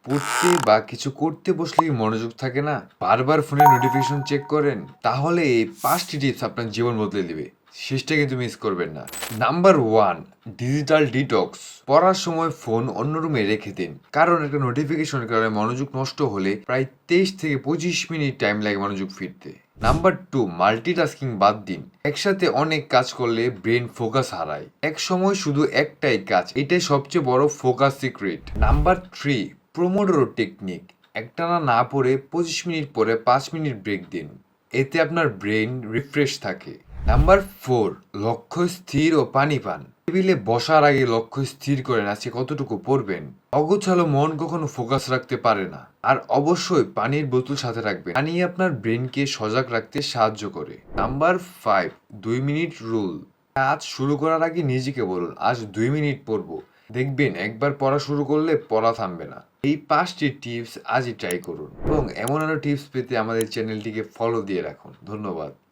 পড়তে বা কিছু করতে বসলেই মনোযোগ থাকে না, বারবার ফোনে নোটিফিকেশন চেক করেন, তাহলে এই 5টি টিপস আপনার জীবন বদলে দিবে। শেষটা কিন্তু মিস করবেন না। Number 1, digital detox. পড়ার সময় ফোন অন্য রুমে রেখে দিন, কারণ একটা নোটিফিকেশনের কারণে মনোযোগ নষ্ট হলে প্রায় 23 থেকে 25 মিনিট টাইম লাগে মনোযোগ ফিরতে। নাম্বার 2, মাল্টিটাস্কিং বাদ দিন। একসাথে অনেক কাজ করলে ব্রেন ফোকাস হারায়। এক সময় শুধু একটাই কাজ, এটাই সবচেয়ে বড় focus secret. Number 3, Pomodoro technique. একটানা না পড়ে 25 মিনিট পরে 5 মিনিট ব্রেক দিন, এতে আপনার ব্রেন রিফ্রেশ থাকে। নাম্বার 4, লক্ষ্য স্থির ও পানি পান। টেবিলে বসার আগে লক্ষ্য স্থির করেন আজকে কতটুকু পড়বেন। অগোছালো মন কখনো ফোকাস রাখতে পারে না। আর অবশ্যই পানির বোতল সাথে রাখবেন, পানি আপনার ব্রেনকে সজাগ রাখতে সাহায্য করে। Number 5, 2 minute rule. কাজ শুরু করার আগে নিজেকে বলুন, আজ 2 মিনিট পড়বো। দেখবেন একবার পড়া শুরু করলে পড়া থামবে না। এই 5টি টিপস আজই ট্রাই করুন এবং এমন আরো টিপস পেতে আমাদের চ্যানেলটিকে ফলো দিয়ে রাখুন। ধন্যবাদ।